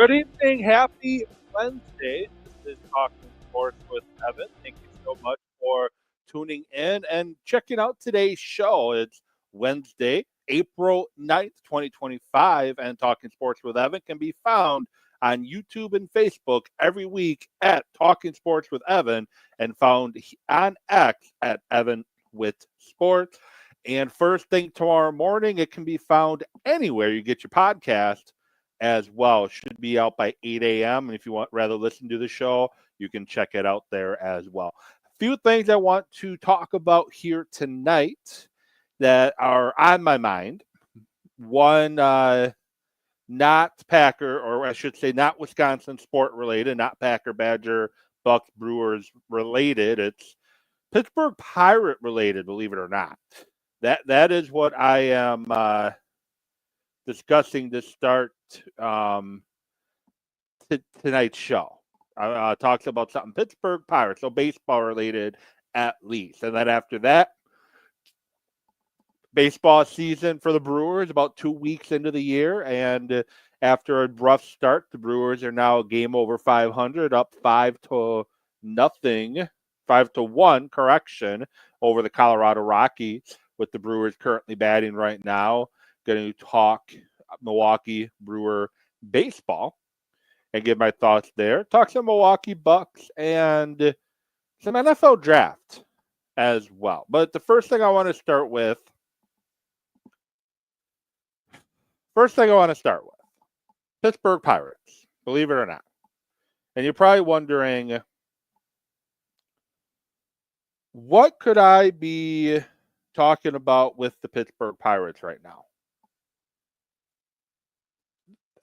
Good evening. Happy Wednesday. This is Talking Sports with Evan. Thank you so much for tuning in and checking out today's show. It's Wednesday, April 9th, 2025, and Talking Sports with Evan can be found on YouTube and Facebook every week at Talking Sports with Evan and found on X at Evan with Sports. And first thing tomorrow morning, it can be found anywhere you get your podcast as well. It should be out by 8 a.m. And if you want rather listen to the show, you can check it out there as well. A few things I want to talk about here tonight that are on my mind. One, not Packer, or I should say not Wisconsin sport related, not Packer, Badger, Bucks, Brewers related. It's Pittsburgh Pirate related, believe it or not. That is what I am discussing to start tonight's show. Talks about something Pittsburgh Pirates, so baseball related at least. And then after that, baseball season for the Brewers about 2 weeks into the year. And after a rough start, the Brewers are now a game over 500, up 5-0, 5-1, correction, over the Colorado Rockies, with the Brewers currently batting right now. Going to talk Milwaukee Brewer baseball and give my thoughts there. Talk some Milwaukee Bucks and some NFL draft as well. But the first thing I want to start with, Pittsburgh Pirates, believe it or not. And you're probably wondering, what could I be talking about with the Pittsburgh Pirates right now?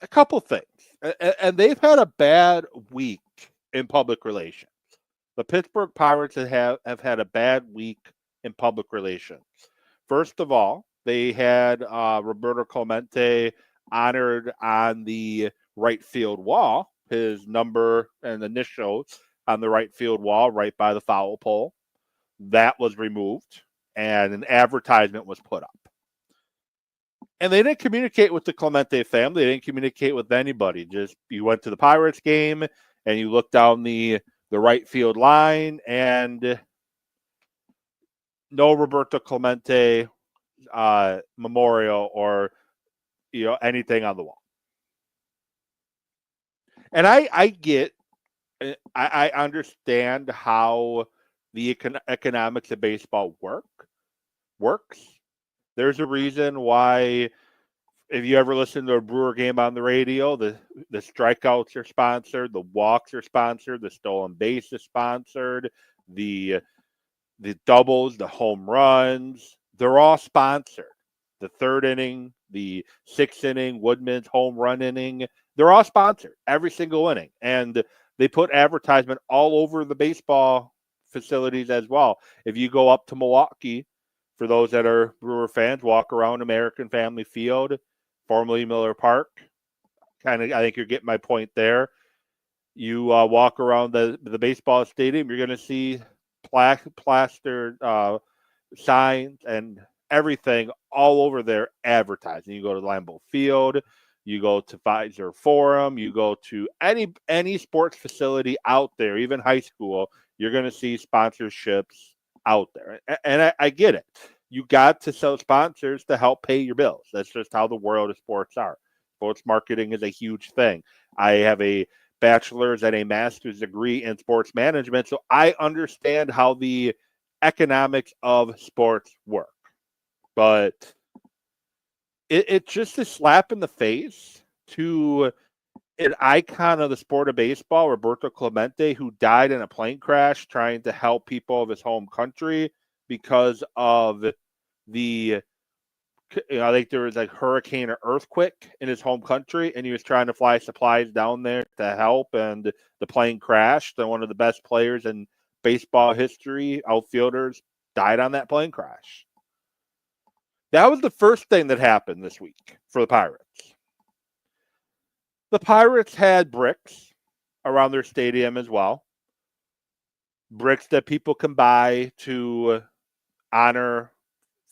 A couple things. And they've had a bad week in public relations. The Pittsburgh Pirates have had a bad week in public relations. First of all, they had Roberto Clemente honored on the right field wall, his number and initials on the right field wall, right by the foul pole. That was removed, and an advertisement was put up. And they didn't communicate with the Clemente family. They didn't communicate with anybody. Just you went to the Pirates game and you looked down the right field line, and no Roberto Clemente memorial or anything on the wall. And I understand how the economics of baseball works. There's a reason why, if you ever listen to a Brewer game on the radio, the strikeouts are sponsored, the walks are sponsored, the stolen base is sponsored, the doubles, the home runs, they're all sponsored. The third inning, the sixth inning, Woodman's home run inning, they're all sponsored, every single inning. And they put advertisement all over the baseball facilities as well. If you go up to Milwaukee, for those that are Brewer fans, walk around American Family Field, formerly Miller Park. I think you're getting my point there. You walk around the baseball stadium, you're going to see plastered signs and everything all over there advertising. You go to Lambeau Field, you go to Pfizer Forum, you go to any sports facility out there, even high school, you're going to see sponsorships out there. And I get it. You got to sell sponsors to help pay your bills. That's just how the world of sports are. Sports marketing is a huge thing. I have a bachelor's and a master's degree in sports management, so I understand how the economics of sports work. But it's just a slap in the face to an icon of the sport of baseball, Roberto Clemente, who died in a plane crash trying to help people of his home country because of I think there was a hurricane or earthquake in his home country, and he was trying to fly supplies down there to help, and the plane crashed, and one of the best players in baseball history, outfielders, died on that plane crash. That was the first thing that happened this week for the Pirates. The Pirates had bricks around their stadium as well. Bricks that people can buy to honor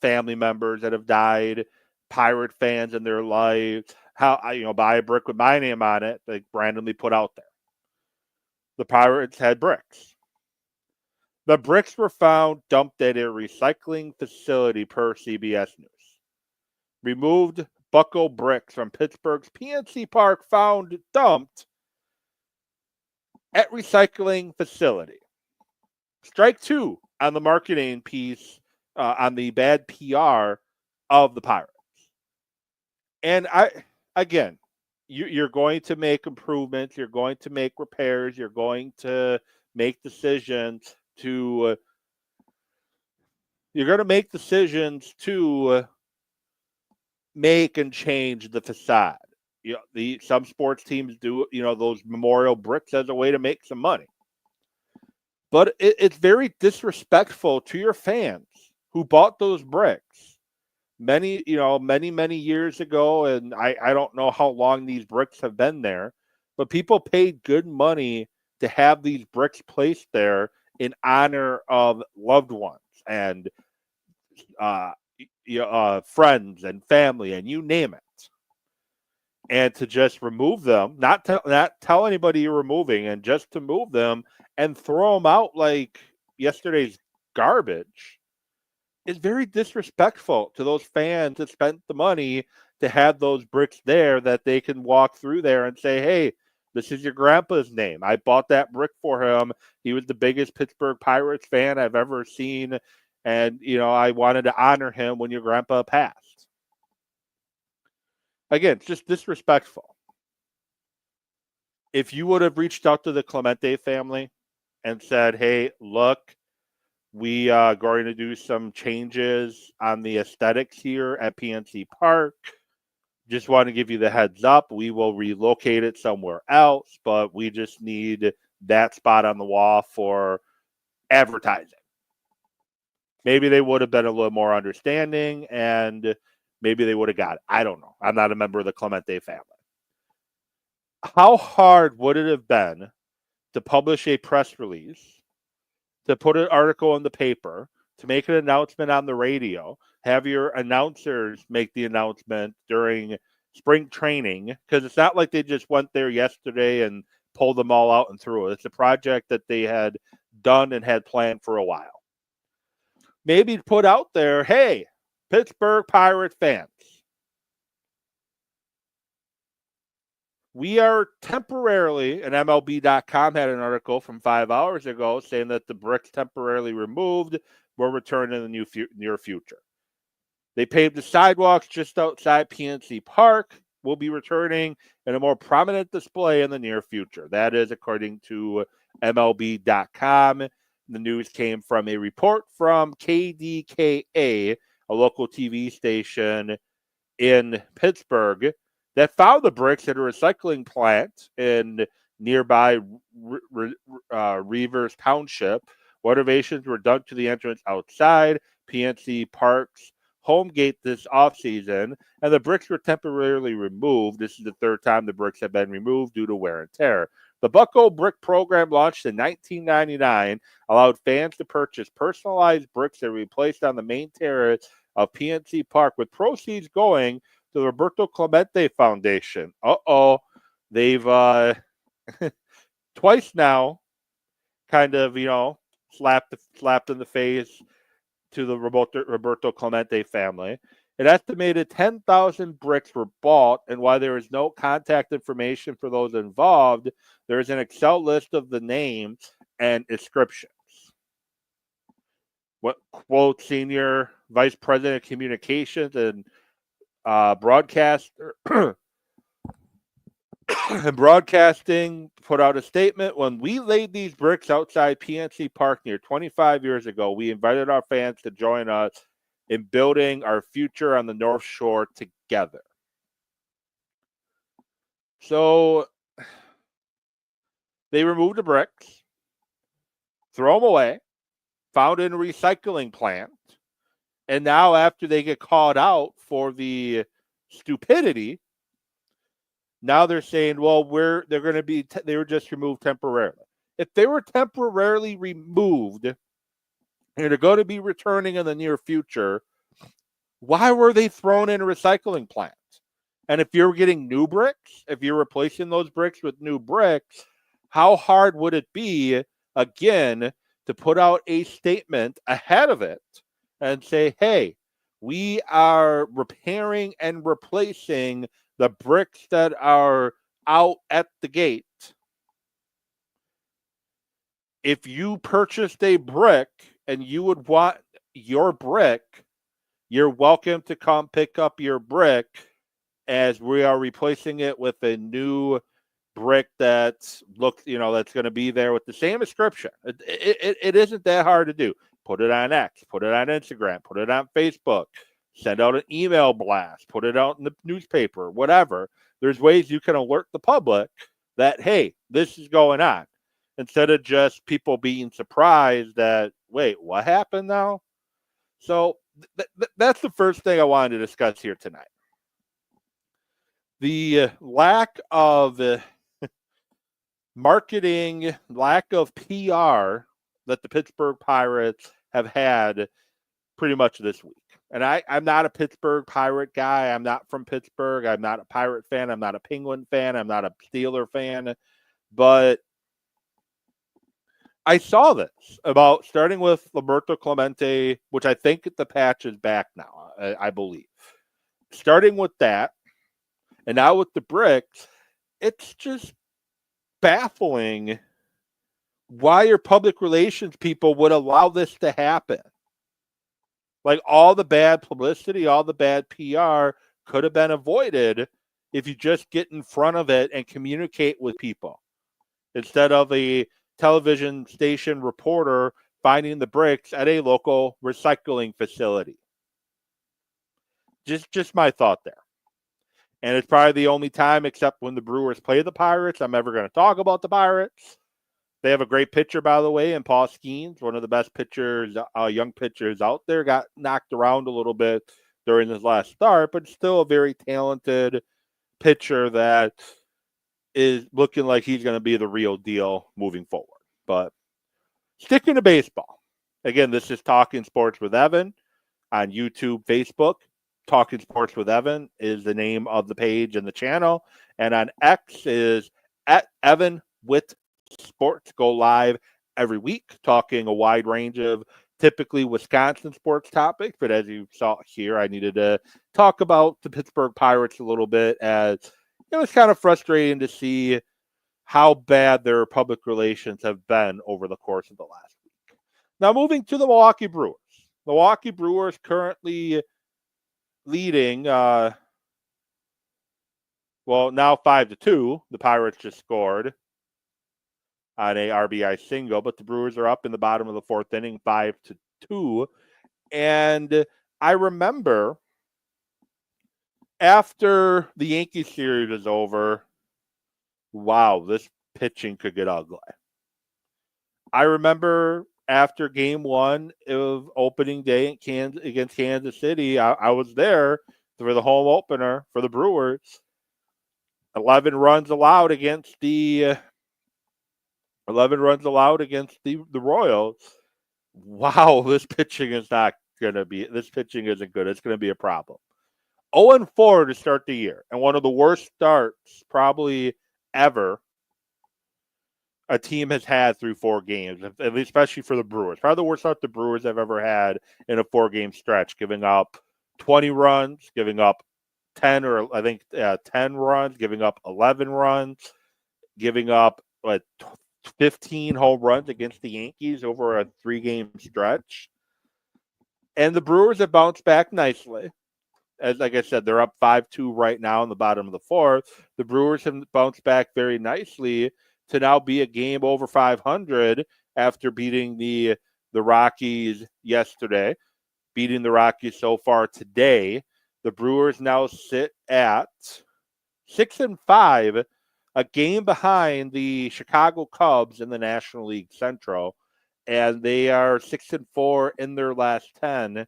family members that have died, Pirate fans in their life, buy a brick with my name on it, like randomly put out there. The Pirates had bricks. The bricks were found dumped at a recycling facility per CBS News. Removed buccal bricks from Pittsburgh's PNC Park found dumped at recycling facility. Strike two on the marketing piece on the bad PR of the Pirates. And you're going to make improvements. You're going to make repairs. You're going to make decisions to make and change the facade. Some sports teams do those memorial bricks as a way to make some money. But it's very disrespectful to your fans who bought those bricks many years ago, and I don't know how long these bricks have been there, but people paid good money to have these bricks placed there in honor of loved ones and friends and family and you name it. And to just remove them, not tell anybody you're removing, and just to move them and throw them out like yesterday's garbage is very disrespectful to those fans that spent the money to have those bricks there, that they can walk through there and say, hey, this is your grandpa's name. I bought that brick for him. He was the biggest Pittsburgh Pirates fan I've ever seen. And, I wanted to honor him when your grandpa passed. Again, it's just disrespectful. If you would have reached out to the Clemente family and said, hey, look, we are going to do some changes on the aesthetics here at PNC Park. Just want to give you the heads up. We will relocate it somewhere else, but we just need that spot on the wall for advertising. Maybe they would have been a little more understanding, and maybe they would have got it. I don't know. I'm not a member of the Clemente family. How hard would it have been to publish a press release, to put an article in the paper, to make an announcement on the radio, have your announcers make the announcement during spring training? Because it's not like they just went there yesterday and pulled them all out and threw it. It's a project that they had done and had planned for a while. Maybe put out there, hey, Pittsburgh Pirate fans, we are temporarily, and MLB.com had an article from 5 hours ago saying that the bricks temporarily removed will return in the near future. They paved the sidewalks just outside PNC Park, will be returning in a more prominent display in the near future. That is according to MLB.com. The news came from a report from KDKA, a local TV station in Pittsburgh, that found the bricks at a recycling plant in nearby Reavers Township. Renovations were done to the entrance outside PNC Park's home gate this offseason, and the bricks were temporarily removed. This is the third time the bricks have been removed due to wear and tear. The Bucko Brick program, launched in 1999, allowed fans to purchase personalized bricks that were placed on the main terrace of PNC Park, with proceeds going to the Roberto Clemente Foundation. They've twice now kind of, slapped in the face to the Roberto Clemente family. An estimated 10,000 bricks were bought, and while there is no contact information for those involved, there is an Excel list of the names and inscriptions. What quote Senior Vice President of Communications and Broadcasting put out a statement. When we laid these bricks outside PNC Park near 25 years ago, we invited our fans to join us in building our future on the North Shore together. So they removed the bricks, throw them away, found in a recycling plant, and now after they get called out for the stupidity, now they're saying, well, they were just removed temporarily. If they were temporarily removed and they're going to be returning in the near future, why were they thrown in a recycling plant? And if you're getting new bricks, if you're replacing those bricks with new bricks, how hard would it be, again, to put out a statement ahead of it and say, hey, we are repairing and replacing the bricks that are out at the gate. If you purchased a brick and you would want your brick, you're welcome to come pick up your brick, as we are replacing it with a new brick that's that's going to be there with the same description. It isn't that hard to do. Put it on X, put it on Instagram, put it on Facebook, send out an email blast, put it out in the newspaper, whatever. There's ways you can alert the public that, hey, this is going on, instead of just people being surprised that, wait, what happened now? So that's the first thing I wanted to discuss here tonight. The lack of marketing, lack of PR that the Pittsburgh Pirates have had pretty much this week. And I'm not a Pittsburgh Pirate guy. I'm not from Pittsburgh. I'm not a Pirate fan. I'm not a Penguin fan. I'm not a Steeler fan. But I saw this about starting with Roberto Clemente, which I think the patch is back now, I believe. Starting with that, and now with the bricks, it's just baffling why your public relations people would allow this to happen. Like, all the bad publicity, all the bad PR could have been avoided if you just get in front of it and communicate with people, instead of a television station reporter finding the bricks at a local recycling facility. Just my thought there. And it's probably the only time, except when the Brewers play the Pirates, I'm ever going to talk about the Pirates. They have a great pitcher, by the way, in Paul Skeens, one of the best pitchers, young pitchers out there. Got knocked around a little bit during his last start, but still a very talented pitcher that is looking like he's going to be the real deal moving forward. But sticking to baseball, again, this is Talking Sports with Evan on YouTube, Facebook. Talking Sports with Evan is the name of the page and the channel. And on X is at Evan with Sports. Go live every week, talking a wide range of typically Wisconsin sports topics. But as you saw here, I needed to talk about the Pittsburgh Pirates a little bit, as it was kind of frustrating to see how bad their public relations have been over the course of the last week. Now, moving to the Milwaukee Brewers. Milwaukee Brewers currently leading, now 5-2. The Pirates just scored on a RBI single, but the Brewers are up in the bottom of the fourth inning, 5-2. And I remember after the Yankees series is over, wow, this pitching could get ugly. I remember after game one of opening day against Kansas City, I was there for the home opener for the Brewers. 11 runs allowed against the Royals. Wow, this pitching isn't good. It's going to be a problem. 0-4 to start the year, and one of the worst starts probably ever a team has had through 4 games, especially for the Brewers. Probably the worst start the Brewers have ever had in a 4-game stretch, giving up 20 runs, giving up 10 runs, giving up 11 runs, giving up 15 home runs against the Yankees over a 3-game stretch. And the Brewers have bounced back nicely. Like I said, they're up 5-2 right now in the bottom of the fourth. The Brewers have bounced back very nicely to now be a game over 500 after beating the Rockies yesterday, beating the Rockies so far today. The Brewers now sit at 6-5, a game behind the Chicago Cubs in the National League Central, and they are 6-4 in their last 10.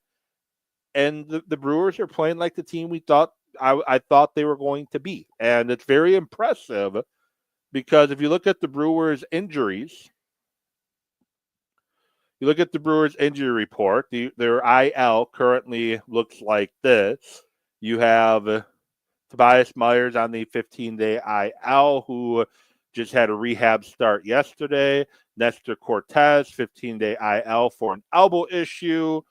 And the Brewers are playing like the team I thought they were going to be. And it's very impressive, because if you look at the Brewers' injuries, injury report, their IL currently looks like this. You have Tobias Myers on the 15-day IL, who just had a rehab start yesterday. Nestor Cortez, 15-day IL for an elbow issue.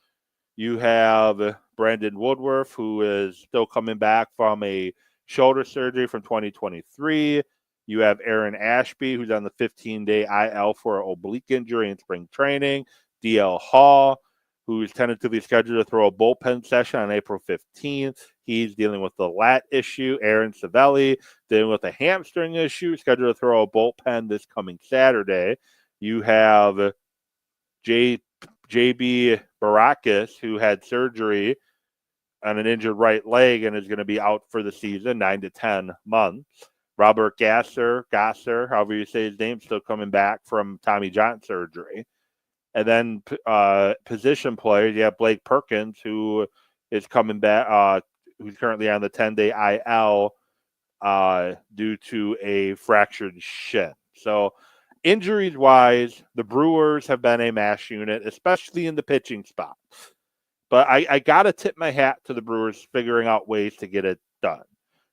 You have Brandon Woodruff, who is still coming back from a shoulder surgery from 2023. You have Aaron Ashby, who's on the 15-day IL for an oblique injury in spring training. DL Hall, who's tentatively scheduled to throw a bullpen session on April 15th. He's dealing with the lat issue. Aaron Savelli dealing with a hamstring issue, scheduled to throw a bullpen this coming Saturday. You have JB Baracus, who had surgery on an injured right leg and is going to be out for the season, 9 to 10 months. Robert Gasser, however you say his name, still coming back from Tommy John surgery. And then position players, you have Blake Perkins, who is coming back, who's currently on the 10-day IL due to a fractured shin. So injuries-wise, the Brewers have been a mash unit, especially in the pitching spot. But I got to tip my hat to the Brewers figuring out ways to get it done.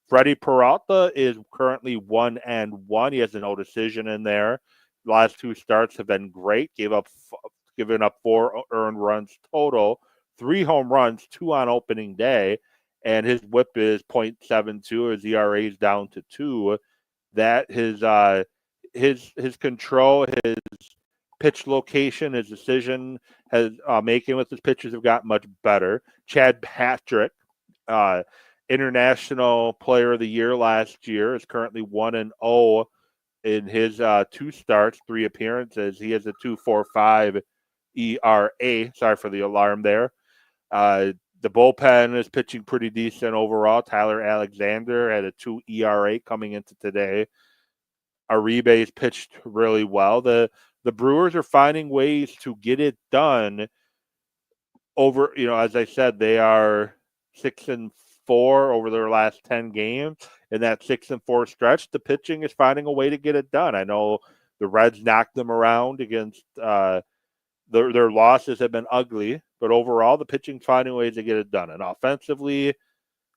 Freddie Peralta is currently 1-1. He has a no decision in there. The last two starts have been great. Giving up 4 earned runs total, 3 home runs, 2 on opening day, and his WHIP is .72. His ERA is down to 2. That his control, his pitch location, his decision making with his pitchers have gotten much better. Chad Patrick, International Player of the Year last year, is currently 1-0 in his 2 starts, 3 appearances. He has a 2.45 ERA. Sorry for the alarm there. The bullpen is pitching pretty decent overall. Tyler Alexander had a 2 ERA coming into today. Aribe's pitched really well. The Brewers are finding ways to get it done over, as I said, they are 6-4 over their last 10 games. In that 6-4 stretch, the pitching is finding a way to get it done. I know the Reds knocked them around against their losses have been ugly, but overall the pitching's finding ways to get it done. And offensively,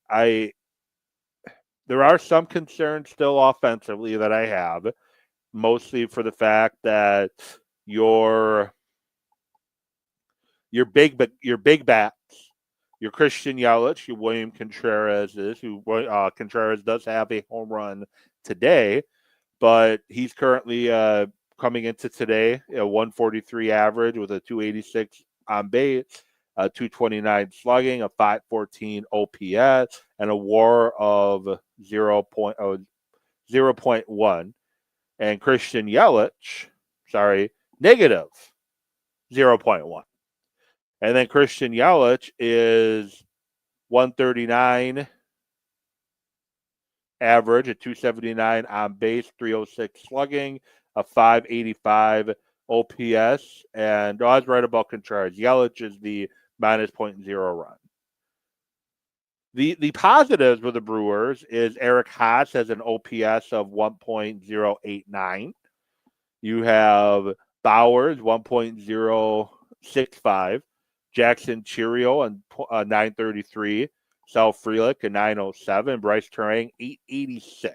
there are some concerns still offensively that I have, mostly for the fact that your big bats, your Christian Yelich, your William Contreras Contreras does have a home run today, but he's currently coming into today a 143 average with a 286 on base, 229 slugging, a 514 OPS, and a WAR of 0.1. And Christian Yelich, negative 0.1. And then Christian Yelich is 139 average, a 279 on base, 306 slugging, a 585 OPS. And I was right about Contreras. Yelich is the minus .0 run. The positives with the Brewers is Eric Haas has an OPS of 1.089. You have Bowers, 1.065. Jackson Chirio and 933. Sal Frelick at 907. Bryce Terang 886.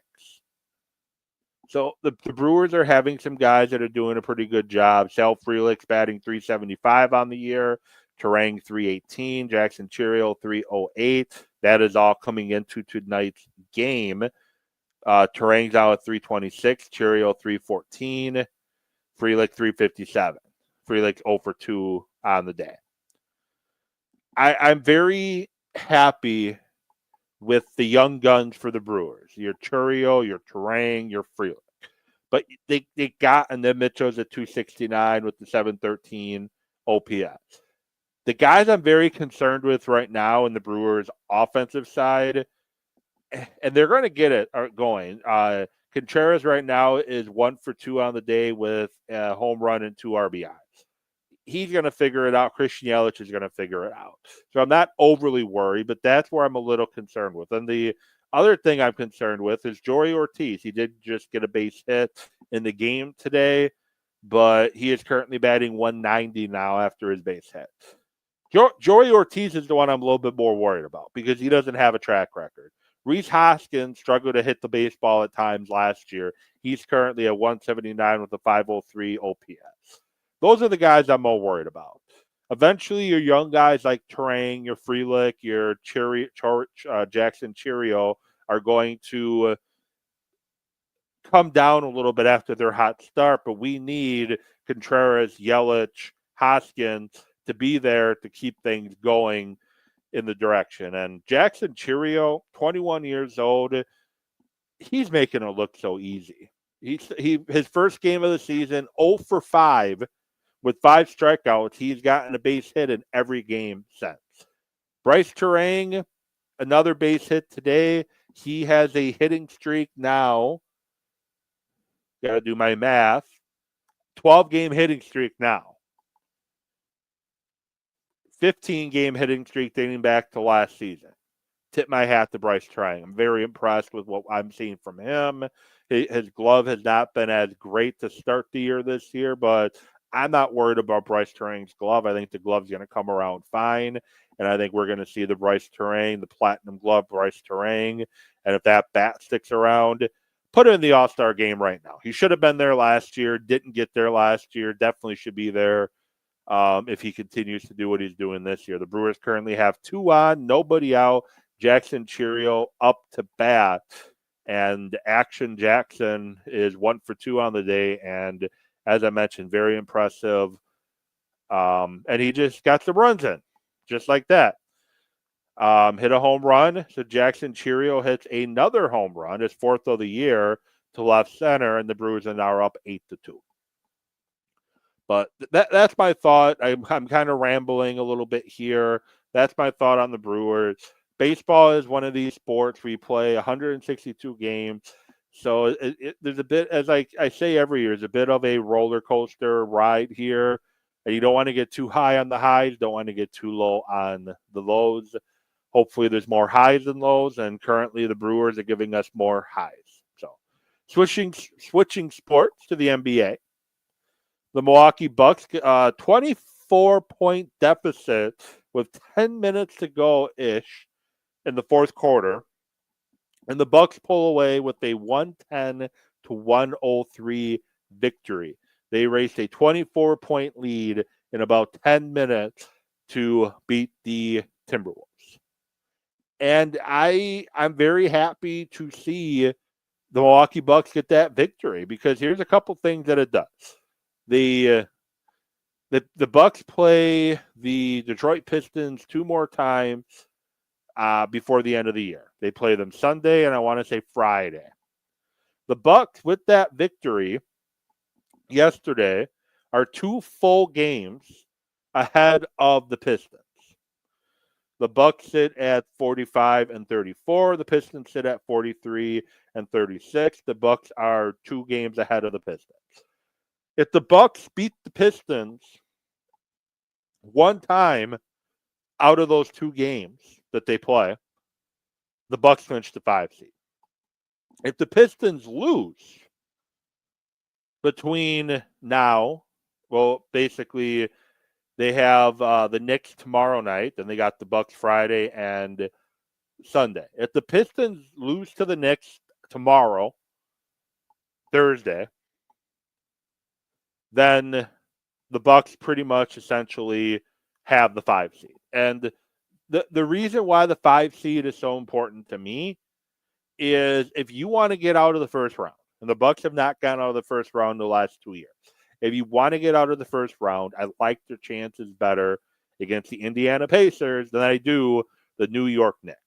So the Brewers are having some guys that are doing a pretty good job. Sal Frelick's batting 375 on the year. Terang 318. Jackson Chirio 308. That is all coming into tonight's game. Terang's out at 326. Chirio 314. Frelick 357. Frelick 0 for 2 on the day. I'm very happy with the young guns for the Brewers. Your Chirio, your Terang, your Frelick. But they got, and then Mitchell's at 269 with the 713 OPS. The guys I'm very concerned with right now in the Brewers offensive side, and they're going to get it going. Contreras right now is 1 for 2 on the day with a home run and 2 RBIs. He's going to figure it out. Christian Yelich is going to figure it out. So I'm not overly worried, but that's where I'm a little concerned with. And the other thing I'm concerned with is Joey Ortiz. He did just get a base hit in the game today, but he is currently batting 190 now after his base hit. Joey Ortiz is the one I'm a little bit more worried about because he doesn't have a track record. Rhys Hoskins struggled to hit the baseball at times last year. He's currently at 179 with a 503 OPS. Those are the guys I'm more worried about. Eventually, your young guys like Terang, your Frelick, your Jackson Cheerio are going to come down a little bit after their hot start, but we need Contreras, Yelich, Hoskins to be there to keep things going in the direction. And Jackson Cheerio, 21 years old, he's making it look so easy. His first game of the season, 0 for 5 with 5 strikeouts. He's gotten a base hit in every game since. Bryce Terang, another base hit today. He has a hitting streak now. Got to do my math. 12-game hitting streak now. 15-game hitting streak dating back to last season. Tip my hat to Bryce Terang. I'm very impressed with what I'm seeing from him. His glove has not been as great to start the year this year, but I'm not worried about Bryce Terang's glove. I think the glove's going to come around fine, and I think we're going to see the Bryce Terang, the platinum glove Bryce Terang, and if that bat sticks around, put him in the All-Star game right now. He should have been there last year, didn't get there last year, definitely should be there if he continues to do what he's doing this year. The Brewers currently have 2 on, nobody out. Jackson Cheerio up to bat, and Action Jackson is 1 for 2 on the day, and as I mentioned, very impressive. And he just got some runs in, just like that. Hit a home run, so Jackson Cheerio hits another home run, his 4th of the year, to left center, and the Brewers are now up 8-2. But that's my thought. I'm kind of rambling a little bit here. That's my thought on the Brewers. Baseball is one of these sports where you play 162 games. So there's a bit, as I say every year, there's a bit of a roller coaster ride here. And you don't want to get too high on the highs, don't want to get too low on the lows. Hopefully there's more highs than lows, and currently the Brewers are giving us more highs. So switching sports to the NBA. The Milwaukee Bucks, 24-point deficit with 10 minutes to go-ish in the 4th quarter. And the Bucks pull away with a 110-103 victory. They raced a 24-point lead in about 10 minutes to beat the Timberwolves. And I'm very happy to see the Milwaukee Bucks get that victory, because here's a couple things that it does. The Bucks play the Detroit Pistons 2 more times before the end of the year. They play them Sunday and I want to say Friday. The Bucks, with that victory yesterday, are 2 full games ahead of the Pistons. The Bucks sit at 45-34. The Pistons sit at 43-36. The Bucks are 2 games ahead of the Pistons. If the Bucks beat the Pistons one time out of those 2 games that they play, the Bucks clinch the 5 seed. If the Pistons lose between now, well, basically they have the Knicks tomorrow night, then they got the Bucks Friday and Sunday. If the Pistons lose to the Knicks tomorrow, Thursday, then the Bucks pretty much essentially have the 5 seed. And the reason why the 5 seed is so important to me is if you want to get out of the first round, and the Bucks have not gotten out of the first round the last 2 years. If you want to get out of the first round, I like their chances better against the Indiana Pacers than I do the New York Knicks.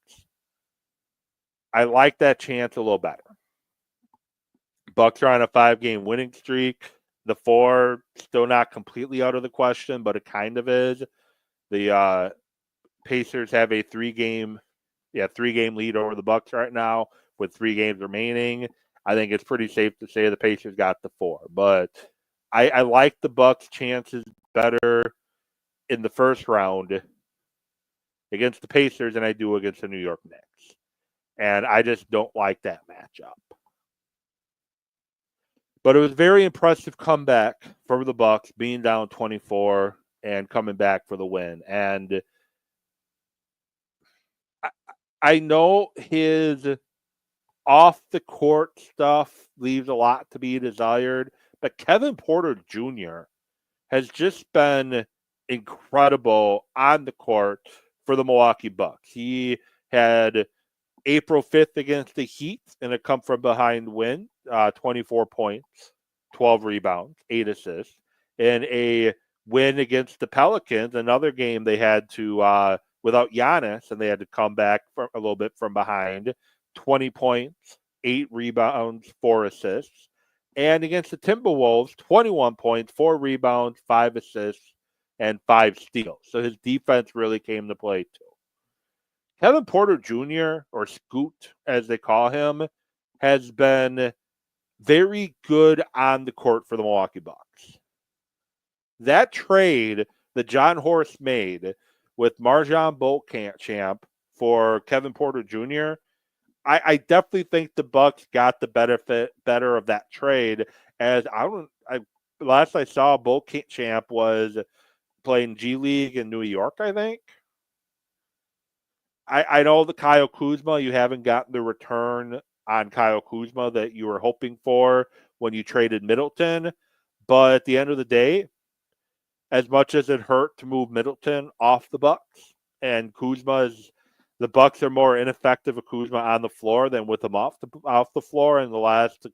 I like that chance a little better. Bucks are on a 5-game winning streak. The 4 still not completely out of the question, but it kind of is. The Pacers have a 3-game lead over the Bucks right now with 3 games remaining. I think it's pretty safe to say the Pacers got the 4, but I like the Bucks' chances better in the first round against the Pacers than I do against the New York Knicks, and I just don't like that matchup. But it was a very impressive comeback for the Bucks, being down 24 and coming back for the win. And I know his off the court stuff leaves a lot to be desired, but Kevin Porter Jr. has just been incredible on the court for the Milwaukee Bucks. He had April 5th against the Heat in a come from behind win, 24 points, 12 rebounds, 8 assists. In a win against the Pelicans, another game they had to, without Giannis, and they had to come back from a little bit from behind, 20 points, 8 rebounds, 4 assists. And against the Timberwolves, 21 points, 4 rebounds, 5 assists, and 5 steals. So his defense really came to play too. Kevin Porter Jr., or Scoot as they call him, has been very good on the court for the Milwaukee Bucks. That trade that John Horst made with Marjan Beauchamp for Kevin Porter Jr., I definitely think the Bucks got the better of that trade. As last I saw, Beauchamp was playing G League in New York, I think. I know the Kyle Kuzma, you haven't gotten the return on Kyle Kuzma that you were hoping for when you traded Middleton. But at the end of the day, as much as it hurt to move Middleton off the Bucks, and the Bucks are more ineffective with Kuzma on the floor than with him off the floor in the last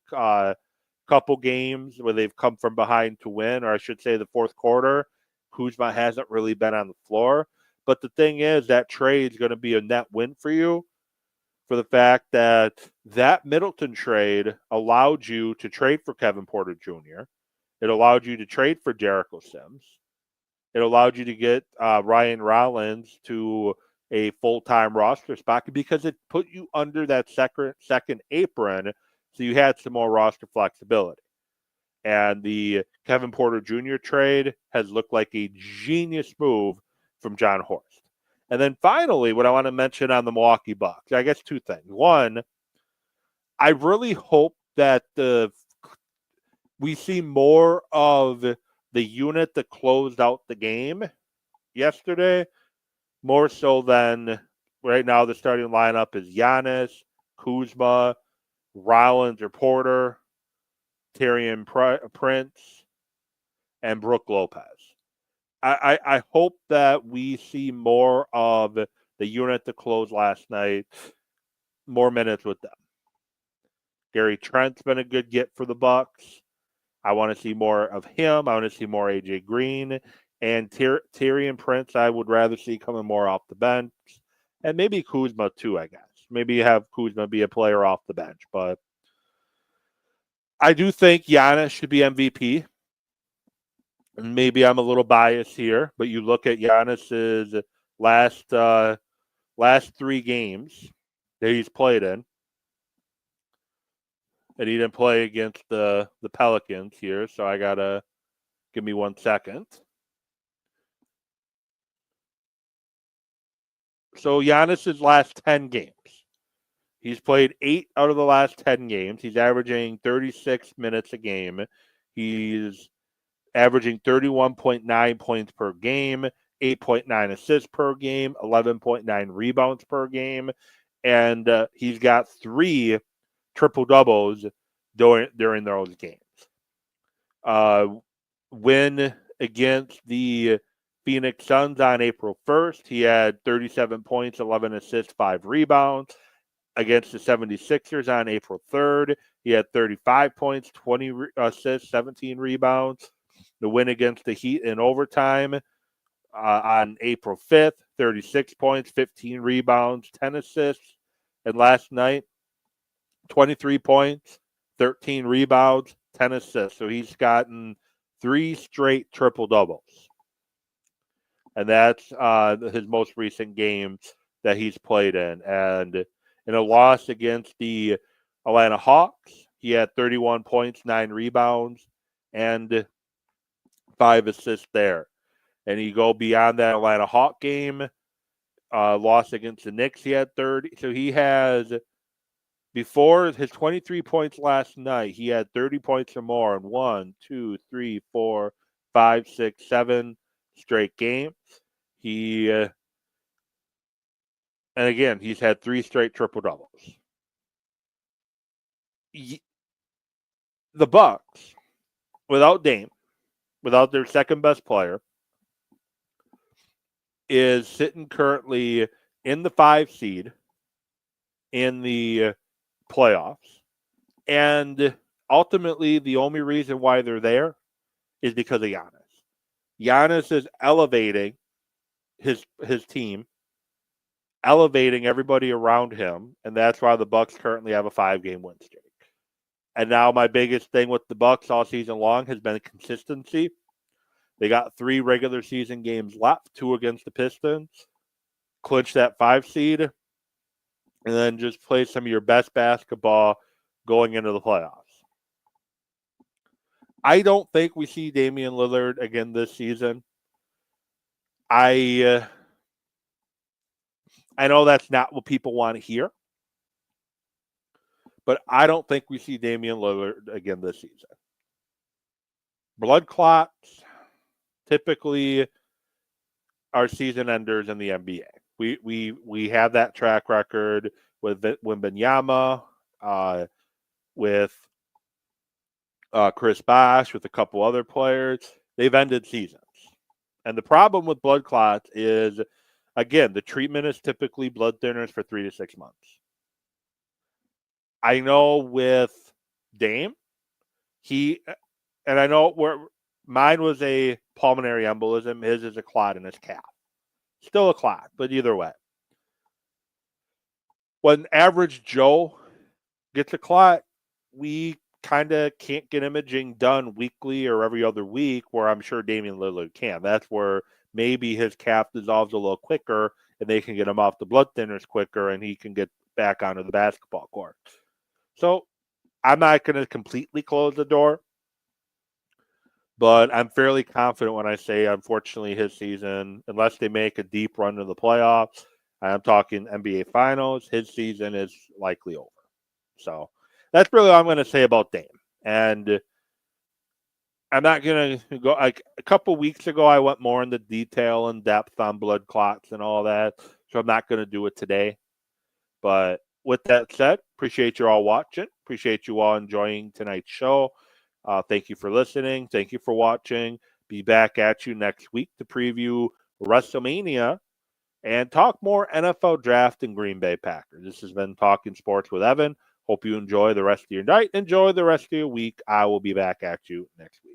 couple games where they've come from behind to win, or I should say the fourth quarter. Kuzma hasn't really been on the floor. But the thing is, that trade is going to be a net win for you for the fact that Middleton trade allowed you to trade for Kevin Porter Jr. It allowed you to trade for Jericho Sims. It allowed you to get Ryan Rollins to a full-time roster spot because it put you under that second apron, so you had some more roster flexibility. And the Kevin Porter Jr. trade has looked like a genius move from John Horst. And then finally, what I want to mention on the Milwaukee Bucks, I guess two things. One, I really hope that we see more of the unit that closed out the game yesterday, more so than right now the starting lineup is Giannis, Kuzma, Rollins or Porter, Taurean Prince, and Brook Lopez. I hope that we see more of the unit that closed last night, more minutes with them. Gary Trent's been a good get for the Bucks. I want to see more of him. I want to see more AJ Green. And Taurean Prince, I would rather see coming more off the bench. And maybe Kuzma too, I guess. Maybe have Kuzma be a player off the bench. But I do think Giannis should be MVP. Maybe I'm a little biased here, but you look at Giannis's last 3 games that he's played in, and he didn't play against the Pelicans here, so I gotta give me 1 second. So Giannis's last 10 games, he's played 8 out of the last 10 games. He's averaging 36 minutes a game. He's averaging 31.9 points per game, 8.9 assists per game, 11.9 rebounds per game, and he's got 3 triple-doubles during those games. Win against the Phoenix Suns on April 1st, he had 37 points, 11 assists, 5 rebounds. Against the 76ers on April 3rd, he had 35 points, 20 assists, 17 rebounds. The win against the Heat in overtime on April 5th, 36 points, 15 rebounds, 10 assists. And last night, 23 points, 13 rebounds, 10 assists. So he's gotten 3 straight triple-doubles. And that's his most recent game that he's played in. And in a loss against the Atlanta Hawks, he had 31 points, 9 rebounds, and 5 assists there. And you go beyond that Atlanta Hawk game, loss against the Knicks, he had 30. So he has, before his 23 points last night, he had 30 points or more in 1, 2, 3, 4, 5, 6, 7 straight games. He And again, he's had 3 straight triple-doubles. The Bucks, without Dame, without their second best player, is sitting currently in the 5 seed in the playoffs. And ultimately, the only reason why they're there is because of Giannis. Giannis is elevating his team, elevating everybody around him, and that's why the Bucks currently have a 5-game win streak. And now my biggest thing with the Bucks all season long has been consistency. They got 3 regular season games left, 2 against the Pistons, clinch that 5 seed, and then just play some of your best basketball going into the playoffs. I don't think we see Damian Lillard again this season. I know that's not what people want to hear, but I don't think we see Damian Lillard again this season. Blood clots typically are season enders in the NBA. We have that track record with Wembanyama, with Chris Bosh, with a couple other players. They've ended seasons. And the problem with blood clots is, again, the treatment is typically blood thinners for 3 to 6 months. I know with Dame, and I know where mine was a pulmonary embolism, his is a clot in his calf. Still a clot, but either way. When average Joe gets a clot, we kind of can't get imaging done weekly or every other week, where I'm sure Damian Lillard can. That's where maybe his calf dissolves a little quicker and they can get him off the blood thinners quicker and he can get back onto the basketball court. So I'm not going to completely close the door, but I'm fairly confident when I say, unfortunately, his season, unless they make a deep run to the playoffs, I'm talking NBA Finals, his season is likely over. So that's really all I'm going to say about Dame. And I'm not going to go, like a couple weeks ago, I went more into detail and depth on blood clots and all that. So I'm not going to do it today. But with that said, appreciate you all watching. Appreciate you all enjoying tonight's show. Thank you for listening. Thank you for watching. Be back at you next week to preview WrestleMania and talk more NFL draft and Green Bay Packers. This has been Talking Sports with Evan. Hope you enjoy the rest of your night. Enjoy the rest of your week. I will be back at you next week.